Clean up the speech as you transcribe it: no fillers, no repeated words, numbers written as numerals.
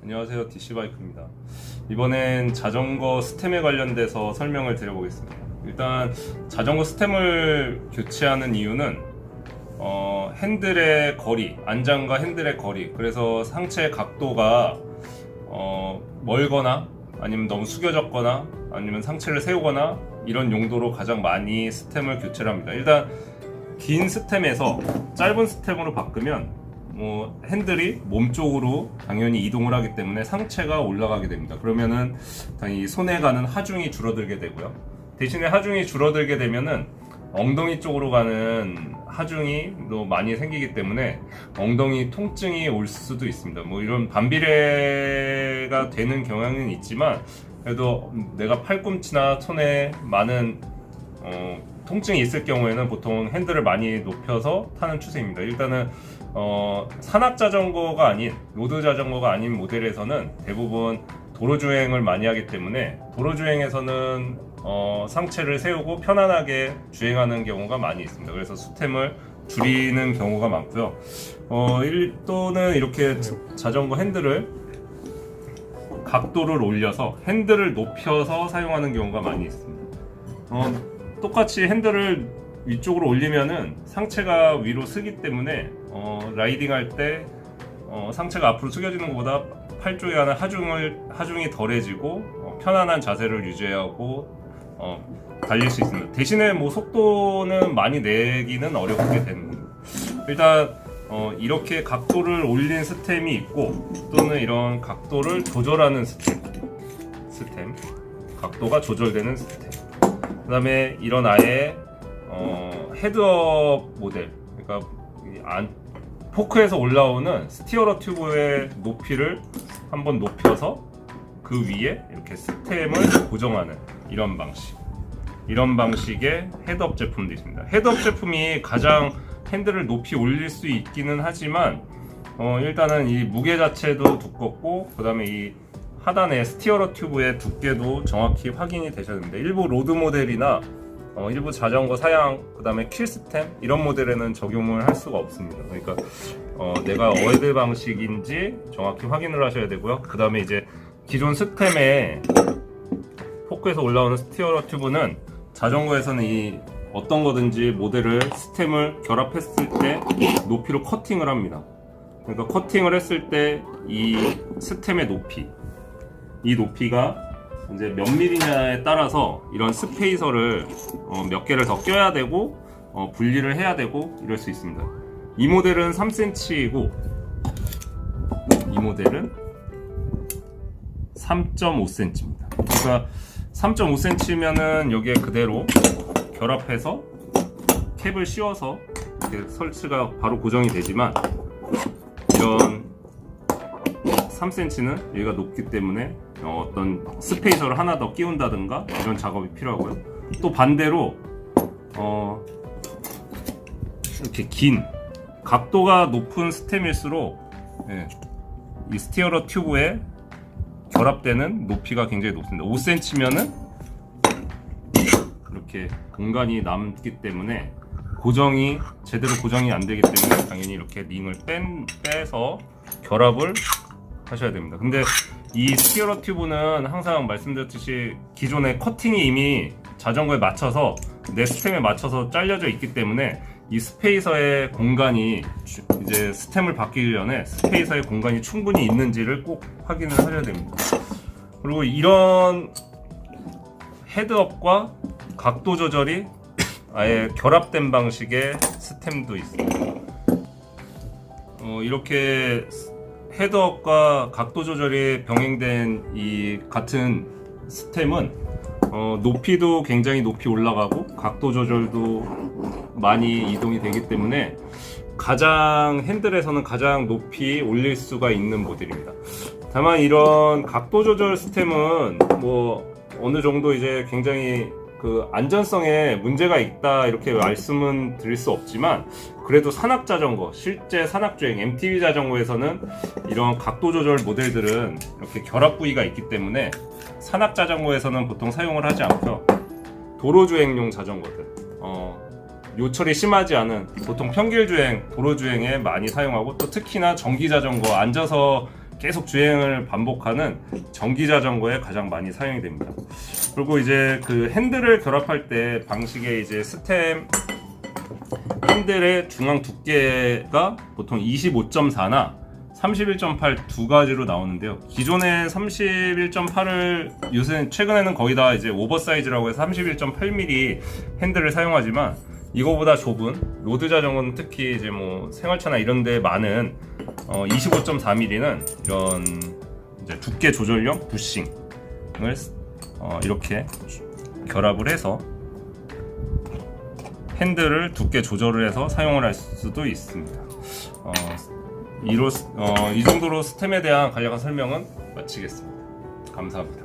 안녕하세요, DC바이크입니다. 이번엔 자전거 스템에 관련돼서 설명을 드려보겠습니다. 일단 자전거 스템을 교체하는 이유는 핸들의 거리, 안장과 핸들의 거리, 그래서 상체 각도가 멀거나 아니면 너무 숙여졌거나 아니면 상체를 세우거나 이런 용도로 가장 많이 스템을 교체를 합니다. 일단 긴 스템에서 짧은 스템으로 바꾸면 핸들이 몸 쪽으로 당연히 이동을 하기 때문에 상체가 올라가게 됩니다. 그러면은 당연히 손에 가는 하중이 줄어들게 되고요. 대신에 하중이 줄어들게 되면은 엉덩이 쪽으로 가는 하중이 또 많이 생기기 때문에 엉덩이 통증이 올 수도 있습니다. 이런 반비례가 되는 경향은 있지만 그래도 내가 팔꿈치나 손에 많은 통증이 있을 경우에는 보통 핸들을 많이 높여서 타는 추세입니다. 일단은 산악 자전거가 아닌 로드 자전거가 아닌 모델에서는 대부분 도로 주행을 많이 하기 때문에 도로 주행에서는 상체를 세우고 편안하게 주행하는 경우가 많이 있습니다. 그래서 수템을 줄이는 경우가 많고요. 또는 이렇게 자전거 핸들을 각도를 올려서 핸들을 높여서 사용하는 경우가 많이 있습니다. 똑같이 핸들을 위쪽으로 올리면은 상체가 위로 쓰기 때문에 라이딩 할 때 상체가 앞으로 숙여지는 것보다 팔 쪽에 가는 하중이 덜해지고 편안한 자세를 유지하고 달릴 수 있습니다. 대신에 속도는 많이 내기는 어렵게 됩니다. 일단 이렇게 각도를 올린 스템이 있고 또는 이런 각도를 조절하는 스템 각도가 조절되는 스템, 그 다음에 이런 아예 헤드업 모델, 그러니까 포크에서 올라오는 스티어러 튜브의 높이를 한번 높여서 그 위에 이렇게 스템을 고정하는 이런 방식의 헤드업 제품도 있습니다. 헤드업 제품이 가장 핸들을 높이 올릴 수 있기는 하지만 일단은 이 무게 자체도 두껍고 그 다음에 이 하단의 스티어러 튜브의 두께도 정확히 확인이 되셔야 됩니다. 일부 로드 모델이나 일부 자전거 사양, 그 다음에 킬스템 이런 모델에는 적용을 할 수가 없습니다. 그러니까 내가 어느 방식인지 정확히 확인을 하셔야 되고요. 그 다음에 이제 기존 스템에 포크에서 올라오는 스티어러 튜브는 자전거에서는 이 어떤 거든지 모델을 스템을 결합했을 때 높이로 커팅을 합니다. 그러니까 커팅을 했을 때 이 스템의 이 높이가 이제 몇 밀리냐에 따라서 이런 스페이서를 몇 개를 더 껴야 되고 분리를 해야 되고 이럴 수 있습니다. 이 모델은 3cm이고 이 모델은 3.5cm입니다. 그러니까 3.5cm면은 여기에 그대로 결합해서 캡을 씌워서 이렇게 설치가 바로 고정이 되지만 이런 3cm는 여기가 높기 때문에 어떤 스페이서를 하나 더 끼운다든가 이런 작업이 필요하고요. 또 반대로 이렇게 긴 각도가 높은 스템일수록 이 스티어러 튜브에 결합되는 높이가 굉장히 높습니다. 5cm면은 이렇게 공간이 남기 때문에 제대로 고정이 안 되기 때문에 당연히 이렇게 링을 빼서 결합을 하셔야 됩니다. 근데 이 스티어러 튜브는 항상 말씀드렸듯이 기존의 커팅이 이미 자전거에 맞춰서 내 스템에 맞춰서 잘려져 있기 때문에 이 스페이서의 공간이 이제 스템을 바뀌기 전에 스페이서의 공간이 충분히 있는지를 꼭 확인을 하셔야 됩니다. 그리고 이런 헤드업과 각도 조절이 아예 결합된 방식의 스템도 있습니다. 이렇게 헤드업과 각도 조절이 병행된 이 같은 스템은 높이도 굉장히 높이 올라가고 각도 조절도 많이 이동이 되기 때문에 핸들에서는 가장 높이 올릴 수가 있는 모델입니다. 다만 이런 각도 조절 스템은 어느 정도 이제 굉장히 그 안전성에 문제가 있다 이렇게 말씀은 드릴 수 없지만 그래도 산악 자전거, 실제 산악 주행, MTB 자전거에서는 이런 각도 조절 모델들은 이렇게 결합 부위가 있기 때문에 산악 자전거에서는 보통 사용을 하지 않고요. 도로 주행용 자전거들, 요철이 심하지 않은 보통 평길 주행, 도로 주행에 많이 사용하고 또 특히나 전기 자전거 앉아서 계속 주행을 반복하는 전기 자전거에 가장 많이 사용이 됩니다. 그리고 이제 그 핸들을 결합할 때 방식의 이제 스템 핸들의 중앙 두께가 보통 25.4나 31.8 두 가지로 나오는데요. 기존의 31.8을 요새 최근에는 거의 다 이제 오버사이즈라고 해서 31.8mm 핸들을 사용하지만 이거보다 좁은 로드 자전거는 특히 이제 뭐 생활차나 이런 데 많은 25.4mm는 이런 이제 두께 조절형 부싱을 이렇게 결합을 해서 핸들을 두께 조절을 해서 사용을 할 수도 있습니다. 이 정도로 스템에 대한 간략한 설명은 마치겠습니다. 감사합니다.